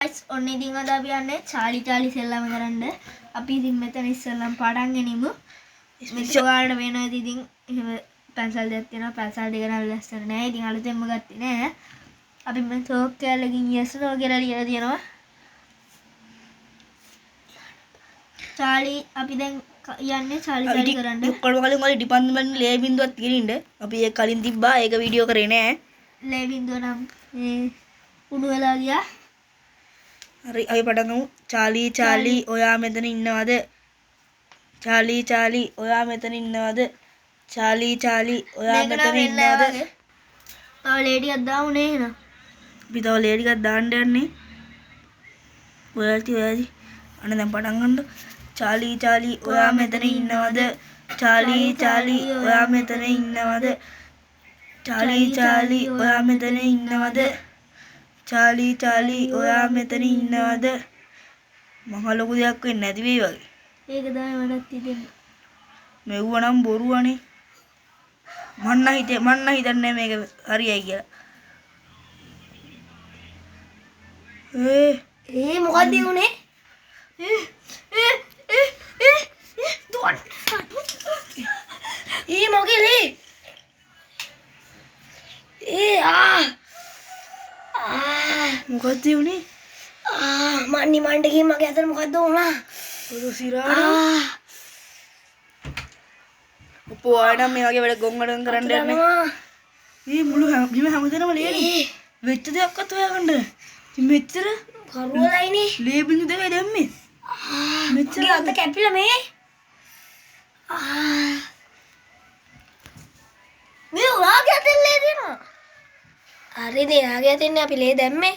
guys ඔන්න ඉතින් අද අපි යන්නේ චාලි සෙල්ලම කරන්න. අපි ඉතින් මෙතන ඉස්සෙල්ලම් පටන් ගෙනිමු. මේක ඔයාලට වෙනවා ඉතින් එහෙම පැන්සල් දෙකක් තියෙනවා. පැන්සල් දෙක නම් ලස්සන නෑ. ඉතින් අලුතෙන්ම ගත්තේ නෑ. අපි මේ ටෝක් කැලකින් යස්නෝ කියලා ලියලා තියෙනවා. චාලි අපි දැන් යන්නේ චාලි කරන්න. ඔක්කොම කලින් ඔය ඩිපාර්ට්මන්ට් ලේ බින්දුවක් තියෙනින්ද අපි ඒක කලින් තිබ්බා. ඒක වීඩියෝ කරේ නෑ. ලේ බින්දුව නම් මේ උණු වෙලා ගියා. හරි අපි පටන් ගමු. චාලි ඔයා මෙතන ඉන්නවද? චාලි ඔයා මෙතන ඉන්නවද? චාලි ඔයා මෙතන ඉන්නවද? තව ලේඩියක් දාමුනේ එහෙනම්. අපි තව ලේඩියක් දාන්න යන්නේ. ඔයාලි අන්න දැන් පටන් ගන්න. චාලි ඔයා මෙතන ඉන්නවද? චාලි ඔයා මෙතන ඉන්නවද? චාලි ඔයා මෙතන ඉන්නවද? චාලි ඔයා මෙතන ඉන්නවද? මහ ලොකු දෙයක් වෙන්නේ නැති වෙයි වගේ. ඒක තමයි මටත් හිතෙන්නේ. මෙව්ව නම් බොරුවනේ. මන්න හිතන්නේ මේක හරියයි කියලා. මොකක්ද උනේ? දුවන්. මොකෙලේ? මොකද්ද උනේ? මන්නේ මණ්ඩ ගිහින් මගේ අතට මොකද්ද වුණා? පොදු සිරාට. ඔපෝයනම් මේ වගේ වැඩ ගොංගඩම් කරන්න යන්නේ. මුළු බිම හැමදේම ලේනේ. වෙච්ච දෙයක්වත් හොයාගන්න. ඉතින් මෙච්චර කරුවලයිනේ. ලේ බින්දු දෙකයි දැම්මේ. මෙච්චර අත කැපිලා මේ. මේ ඔයාගේ අතෙන් ලේ දෙනවා. හරි දේ යාගේ අතෙන් අපි ලේ දැම්මේ.